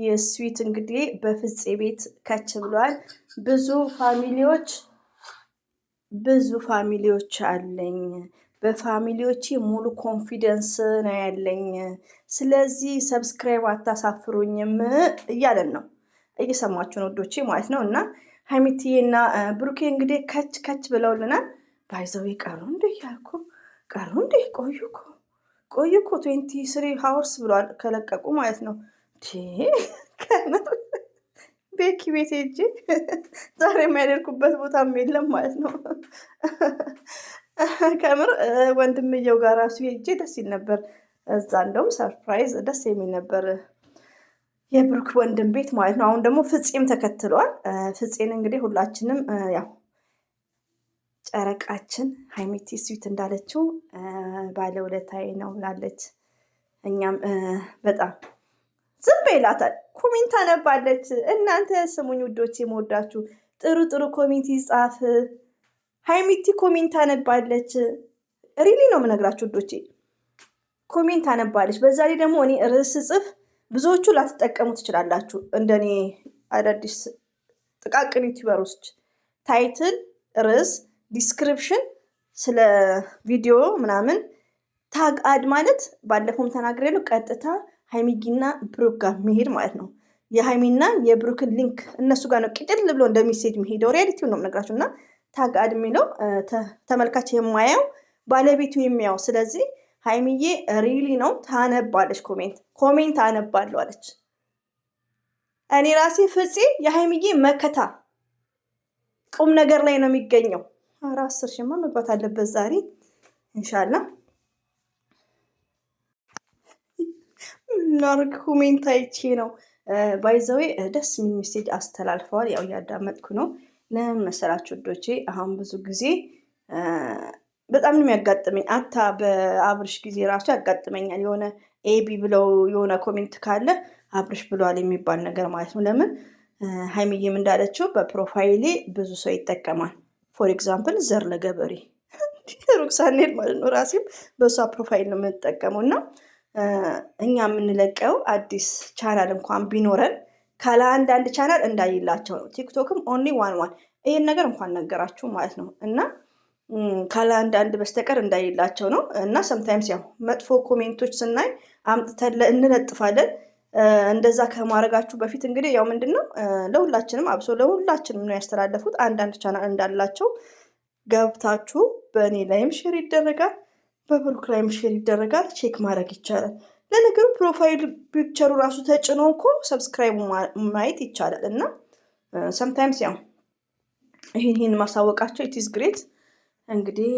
የስዊት እንግዲህ በፍፄ ቤት ከች ብሏል። ብዙ ፋሚሊዎች አለኝ። በፋሚሊዎቼ ሙሉ ኮንፊደንስ ነው ያለኝ። ስለዚህ ሰብስክራይብ አታሳፍሩኝም እያለን ነው። እየሰማችሁ ነው ወዶቼ ማለት ነው። እና ሀይሚትዬና ብሩኬ እንግዲህ ከች ብለውልናል። ባይዘው ቀሩ እንደ ያልኩ ቀሩ እንደ ቆዩ እኮ 23 ሃወርስ ብሏል ከለቀቁ ማለት ነው። ቤኪ ቤት ሄጄ ዛሬ የሚያደርጉበት ቦታም የለም ማለት ነው። ከምር ወንድምየው ጋር ራሱ ሄጄ ደስ ይል ነበር። እዛ እንደውም ሰርፕራይዝ ደስ የሚል ነበር የብሩክ ወንድም ቤት ማለት ነው። አሁን ደግሞ ፍፄም ተከትሏል። ፍፄን እንግዲህ ሁላችንም ያው ጨረቃችን ሀይሚቲ ስዊት እንዳለችው ባለውለታዬ ነው ላለች። እኛም በጣም ዝም በይላታል። ኮሜንት አነባለች። እናንተ ስሙኝ ውዶች፣ የምወዳችሁ ጥሩ ኮሜንት ይጻፍ። ሀይሚቲ ኮሜንት አነባለች። ሪሊ ነው የምነግራችሁ ውዶቼ፣ ኮሜንት አነባለች። በዛ ላይ ደግሞ እኔ ርዕስ ጽፍ ብዙዎቹ ላትጠቀሙ ትችላላችሁ። እንደኔ አዳዲስ ጥቃቅን ዩቲዩበሮች ታይትል፣ ርዕስ፣ ዲስክሪፕሽን ስለ ቪዲዮ ምናምን ታግ አድ ማለት ባለፈውም ተናግሬያለሁ። ቀጥታ ሀይሚጊና ብሩክ ጋር መሄድ ማለት ነው። የሀይሚና የብሩክን ሊንክ እነሱ ጋር ነው ቅጥል ብሎ እንደሚሴድ የሚሄደው። ሪያሊቲውን ነው የምነግራችሁ። እና ታግ አድ የሚለው ተመልካች የማያው ባለቤቱ የሚያው። ስለዚህ ሀይሚዬ ሪሊ ነው ታነባለች። ኮሜንት አነባለሁ አለች። እኔ ራሴ ፍፄ የሀይሚዬ መከታ ቁም ነገር ላይ ነው የሚገኘው። 10 ሺህማ መግባት አለበት ዛሬ ኢንሻላ። ምናርግ ኮሜንት አይቼ ነው ባይዘዌ ደስ የሚል ሜሴጅ አስተላልፈዋል። ያው እያዳመጥኩ ነው። ለምን መሰላችሁ ወዶቼ፣ አሁን ብዙ ጊዜ በጣም ነው የሚያጋጥመኝ። በአብርሽ ጊዜ ራሱ ያጋጥመኛል። የሆነ ኤቢ ብለው የሆነ ኮሜንት ካለ አብርሽ ብሏል የሚባል ነገር ማለት ነው። ለምን ሀይሚዬም እንዳለችው በፕሮፋይሌ ብዙ ሰው ይጠቀማል። ፎር ኤግዛምፕል ዘር ለገበሬ ሩክሳኔል ማለት ነው። ራሴም በእሷ ፕሮፋይል ነው የምንጠቀመው። እና እኛ የምንለቀው አዲስ ቻናል እንኳን ቢኖረን ካለ አንዳንድ ቻናል እንዳይላቸው ነው። ቲክቶክም ኦንሊ ዋን ይሄን ነገር እንኳን ነገራችሁ ማለት ነው። እና ካለ አንዳንድ በስተቀር እንዳይላቸው ነው። እና ሰምታይምስ ያው መጥፎ ኮሜንቶች ስናይ አምጥተን እንለጥፋለን። እንደዛ ከማድረጋችሁ በፊት እንግዲህ ያው ምንድን ነው ለሁላችንም አብሶ ለሁላችንም ነው ያስተላለፉት። አንዳንድ ቻናል እንዳላቸው ገብታችሁ በእኔ ላይም ሼር ይደረጋል፣ በብሩክ ላይም ሼር ይደረጋል። ቼክ ማድረግ ይቻላል። ለነገሩ ፕሮፋይል ፒክቸሩ ራሱ ተጭኖ እኮ ሰብስክራይብ ማየት ይቻላል። እና ሰምታይምስ ያው ይህን ማሳወቃቸው ኢትስ ግሬት። እንግዲህ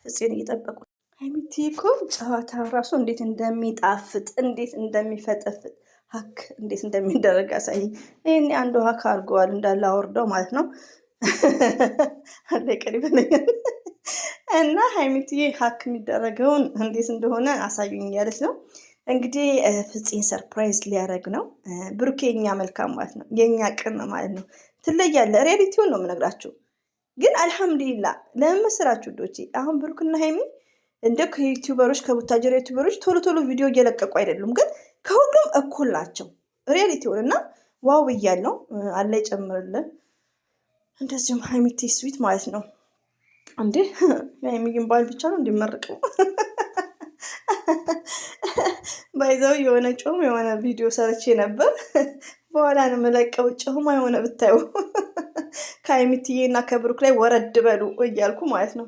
ፍፄን እየጠበቁ ሀይሚቲ እኮ ጨዋታ ራሱ እንዴት እንደሚጣፍጥ እንዴት እንደሚፈጠፍጥ ሀክ እንዴት እንደሚደረግ ያሳይ። ይህን አንዱ ሀክ አድርገዋል እንዳለ አወርደው ማለት ነው። አለቀሪ እና ሀይሚትዬ ሀክ የሚደረገውን እንዴት እንደሆነ አሳዩኝ እያለች ነው። እንግዲህ ፍፄን ሰርፕራይዝ ሊያደርግ ነው። ብሩኬ የኛ መልካም ማለት ነው፣ የኛ ቅን ማለት ነው። ትለያለ። ሪያሊቲውን ነው የምነግራችሁ። ግን አልሐምዱሊላ ለምን መሰላችሁ ዶቼ፣ አሁን ብሩክና ሀይሚ እንደ ከዩቲዩበሮች ከቡታጀራ ዩቲዩበሮች ቶሎ ቪዲዮ እየለቀቁ አይደሉም፣ ግን ከሁሉም እኩል ናቸው። ሪያሊቲውን እና ዋው ብያለው። አላ ይጨምርልን። እንደዚሁም ሀይሚቲ ስዊት ማለት ነው። እንዴ የሀይሚን ባል ብቻ ነው እንዲመርቀው ባይዘው የሆነ ጮም የሆነ ቪዲዮ ሰርቼ ነበር። በኋላ ነው የምለቀው። ጮማ የሆነ ብታዩ ከሀይሚትዬ እና ከብሩክ ላይ ወረድ በሉ እያልኩ ማለት ነው።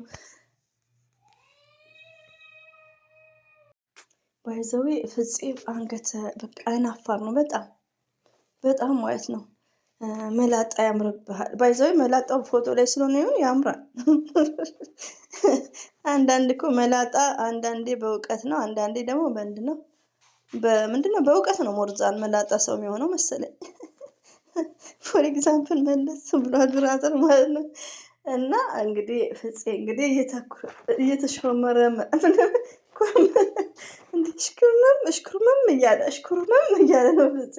ባይዘዌ ፍፄ አንገተ በቃ አይናፋር ነው በጣም ማለት ነው። መላጣ ያምርብሃል። ባይዘዌ መላጣው ፎቶ ላይ ስለሆነ ይሁን ያምራል። አንዳንድ እኮ መላጣ አንዳንዴ በእውቀት ነው፣ አንዳንዴ ደግሞ ምንድነው በእውቀት ነው ሞርዛን መላጣ ሰው የሚሆነው መሰለኝ። ፎር ኤግዛምፕል መለስ ብሏል ብራዘር ማለት ነው። እና እንግዲህ ፍፄ እንግዲህ እየተሾመረ እሽኩርመም እያለ ነው ፍፄ።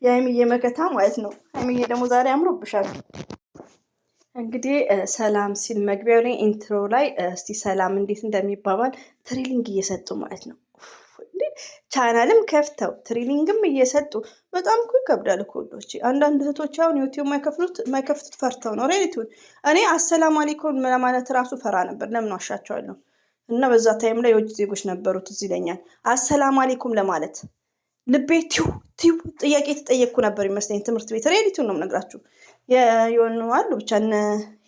የሀይሚዬ መከታ ማለት ነው። ሀይሚዬ ደግሞ ዛሬ አምሮብሻል። እንግዲህ ሰላም ሲል መግቢያው ላይ ኢንትሮ ላይ እስቲ ሰላም እንዴት እንደሚባባል ትሬሊንግ እየሰጡ ማለት ነው። ቻናልም ከፍተው ትሬኒንግም እየሰጡ በጣም እኮ ይከብዳል እኮ ወዶች። አንዳንድ እህቶች አሁን ዩቲዩብ ማይከፍቱት ፈርተው ነው። ሬዲቱን እኔ አሰላሙ አለይኩም ለማለት ራሱ ፈራ ነበር። ለምን ዋሻቸዋለሁ? እና በዛ ታይም ላይ የውጭ ዜጎች ነበሩት እዚህ ይለኛል አሰላሙ አለይኩም ለማለት ልቤ ቲው ጥያቄ ተጠየቅኩ ነበር ይመስለኝ ትምህርት ቤት። ሬዲቱን ነው የምነግራችሁ። የሆኑ አሉ ብቻ እነ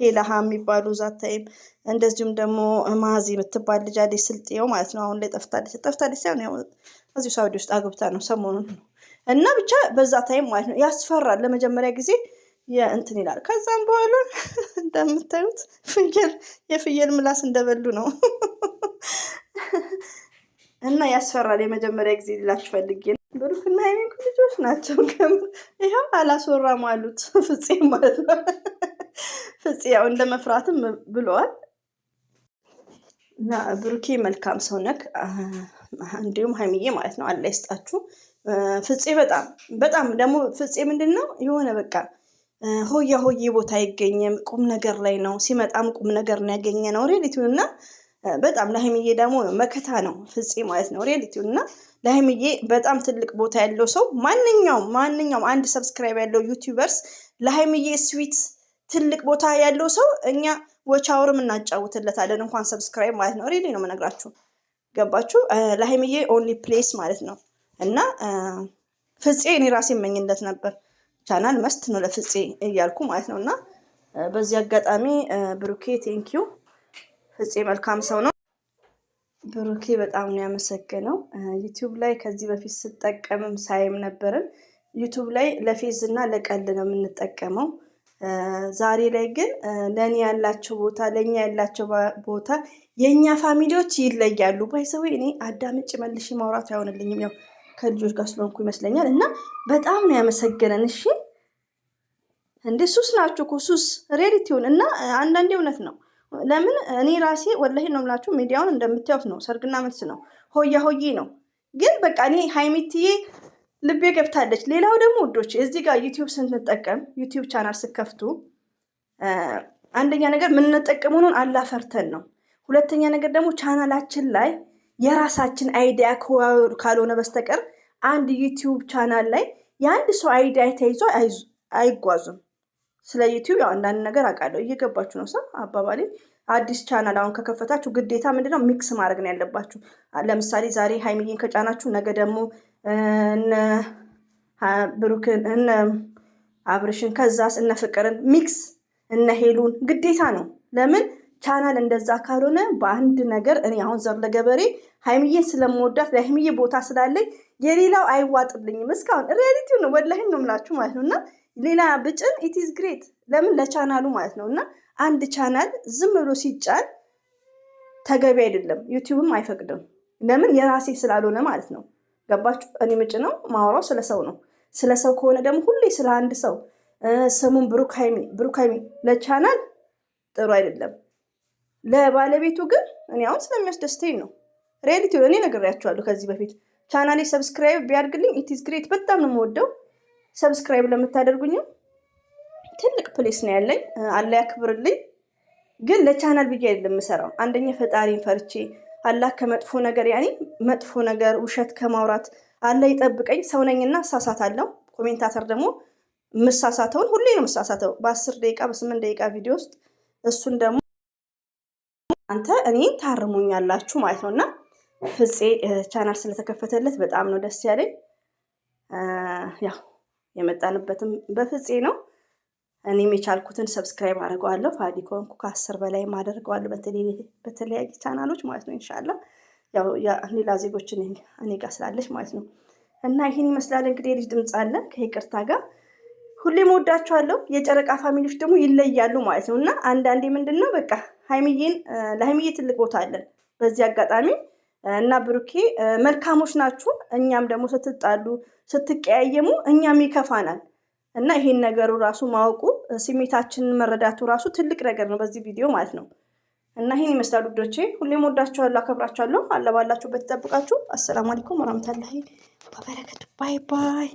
ሄላሃ የሚባሉ ዛት ታይም እንደዚሁም ደግሞ ማዚ የምትባል ልጅ አለች ስልጤው ማለት ነው። አሁን ላይ ጠፍታለች ሳይሆን ያው እዚሁ ሳውዲ ውስጥ አግብታ ነው ሰሞኑን ነው። እና ብቻ በዛ ታይም ማለት ነው ያስፈራል። ለመጀመሪያ ጊዜ እንትን ይላል። ከዛም በኋላ እንደምታዩት የፍየል ምላስ እንደበሉ ነው እና ያስፈራል። የመጀመሪያ ጊዜ ላችሁ ፈልጌ ነው። ብሩክና ሀይሚ ልጆች ናቸው። ይኸው አላስወራም አሉት ፍፄ ማለት ነው። ፍፄ ያው እንደ መፍራትም ብለዋል። እና ብሩኬ መልካም ሰው ነክ፣ እንዲሁም ሀይሚዬ ማለት ነው። አላህ ይስጣችሁ። ፍፄ በጣም ደግሞ ፍፄ ምንድን ነው የሆነ በቃ ሆያ ሆዬ ቦታ አይገኝም። ቁም ነገር ላይ ነው ሲመጣም ቁም ነገር ነው ያገኘ ነው ሬዲቲውን እና በጣም ለሀይሚዬ ደግሞ መከታ ነው ፍፄ ማለት ነው ሬዲቲውን እና ለሀይሚዬ በጣም ትልቅ ቦታ ያለው ሰው ማንኛውም አንድ ሰብስክራይብ ያለው ዩቲዩበርስ ለሀይሚዬ ስዊት ትልቅ ቦታ ያለው ሰው እኛ ወቻውርም እናጫውትለታለን እንኳን ሰብስክራይብ ማለት ነው። ሪሊ ነው የምነግራችሁ። ገባችሁ? ለሀይሚዬ ኦንሊ ፕሌስ ማለት ነው። እና ፍፄ እኔ ራሴ መኝለት ነበር ቻናል መስት ነው ለፍፄ እያልኩ ማለት ነው። እና በዚህ አጋጣሚ ብሩኬ ቴንኪዩ። ፍፄ መልካም ሰው ነው። ብሩኬ በጣም ነው ያመሰገነው። ዩቲዩብ ላይ ከዚህ በፊት ስጠቀምም ሳይም ነበርም ዩቲዩብ ላይ ለፌዝ እና ለቀልድ ነው የምንጠቀመው። ዛሬ ላይ ግን ለእኔ ያላቸው ቦታ ለእኛ ያላቸው ቦታ የእኛ ፋሚሊዎች ይለያሉ። ባይሰው እኔ አዳምጭ መልሽ ማውራት አይሆንልኝም ያው ከልጆች ጋር ስለሆንኩ ይመስለኛል። እና በጣም ነው ያመሰገነን። እሺ እንደ ሱስ ናችሁ እኮ ሱስ ሬዲቲውን እና አንዳንዴ እውነት ነው። ለምን እኔ ራሴ ወላሂ ነው የምላችሁ ሚዲያውን እንደምታዩት ነው። ሰርግና መልስ ነው፣ ሆያ ሆዬ ነው። ግን በቃ እኔ ሀይሚትዬ ልቤ ገብታለች። ሌላው ደግሞ ውዶች እዚህ ጋር ዩቲዩብ ስንጠቀም ዩቲዩብ ቻናል ስከፍቱ አንደኛ ነገር የምንጠቀመውን አላፈርተን ነው። ሁለተኛ ነገር ደግሞ ቻናላችን ላይ የራሳችን አይዲያ ካልሆነ በስተቀር አንድ ዩቲዩብ ቻናል ላይ የአንድ ሰው አይዲያ ተይዞ አይጓዙም። ስለ ዩቲዩብ ያው አንዳንድ ነገር አውቃለሁ። እየገባችሁ ነው ሰው አባባሌ። አዲስ ቻናል አሁን ከከፈታችሁ ግዴታ ምንድነው ሚክስ ማድረግ ነው ያለባችሁ። ለምሳሌ ዛሬ ሀይሚዬን ከጫናችሁ ነገ ደግሞ እነ ብሩክን እነ አብርሽን ከዛስ እነ ፍቅርን ሚክስ እነ ሄሉን ግዴታ ነው። ለምን ቻናል እንደዛ ካልሆነ በአንድ ነገር እኔ አሁን ዘር ለገበሬ ሀይሚዬን ስለምወዳት ለሀይሚዬ ቦታ ስላለኝ የሌላው አይዋጥልኝም። እስካሁን ሪያሊቲው ነው ወላሂ ነው የምላችሁ ማለት ነው። እና ሌላ ብጭን ኢትዝ ግሬት ለምን ለቻናሉ ማለት ነው። እና አንድ ቻናል ዝም ብሎ ሲጫን ተገቢ አይደለም፣ ዩቲዩብም አይፈቅድም። ለምን የራሴ ስላልሆነ ማለት ነው። ገባችሁ? እኔ ምጭ ነው ማወራው ስለ ሰው ነው። ስለ ሰው ከሆነ ደግሞ ሁሌ ስለ አንድ ሰው ስሙን ብሩክ ሀይሚ ለቻናል ጥሩ አይደለም። ለባለቤቱ ግን እኔ አሁን ስለሚያስደስተኝ ነው። ሪያሊቲ እኔ ነግሬያቸዋለሁ ከዚህ በፊት ቻናሌ ሰብስክራይብ ቢያድርግልኝ ኢትዝ ግሬት በጣም ነው የምወደው። ሰብስክራይብ ለምታደርጉኝም ትልቅ ፕሌስ ነው ያለኝ፣ አላህ ያክብርልኝ። ግን ለቻናል ብዬ አይደለም የምሰራው። አንደኛ ፈጣሪን ፈርቼ አላህ ከመጥፎ ነገር መጥፎ ነገር ውሸት ከማውራት አላህ ይጠብቀኝ። ሰው ነኝና እሳሳታለሁ። ኮሜንታተር ደግሞ የምሳሳተውን ሁሌ ነው የምሳሳተው በ10 ደቂቃ በ8 ደቂቃ ቪዲዮ ውስጥ። እሱን ደግሞ አንተ እኔን ታርሙኛላችሁ ማለት ነውና ፍፄ ቻናል ስለተከፈተለት በጣም ነው ደስ ያለኝ። ያው የመጣንበትም በፍፄ ነው። እኔም የቻልኩትን ሰብስክራይብ አድርገዋለሁ። ፋዲ ኮንኩ ከ10 በላይ አደርገዋለሁ በተለያየ ቻናሎች ማለት ነው። ኢንሻአላህ ያው ሌላ ዜጎችን እኔ ጋር ስላለች ማለት ነው። እና ይሄን ይመስላል እንግዲህ ልጅ ድምጽ አለ ከይቅርታ ጋር ሁሌም ወዳቸዋለሁ። የጨረቃ ፋሚሊዎች ደግሞ ይለያሉ ማለት ነው። እና አንዳንዴ ምንድነው በቃ ለሀይሚዬ ትልቅ ቦታ አለን በዚህ አጋጣሚ እና ብሩኬ መልካሞች ናችሁ። እኛም ደግሞ ስትጣሉ ስትቀያየሙ እኛም ይከፋናል። እና ይሄን ነገሩ ራሱ ማወቁ ስሜታችንን መረዳቱ ራሱ ትልቅ ነገር ነው በዚህ ቪዲዮ ማለት ነው። እና ይሄን ይመስላል ውዶቼ። ሁሌም ወዳችኋለሁ፣ አከብራችኋለሁ። አለባላችሁበት ይጠብቃችሁ። አሰላሙ አለይኩም ወራህመቱላሂ ወበረካቱ። ባይ ባይ።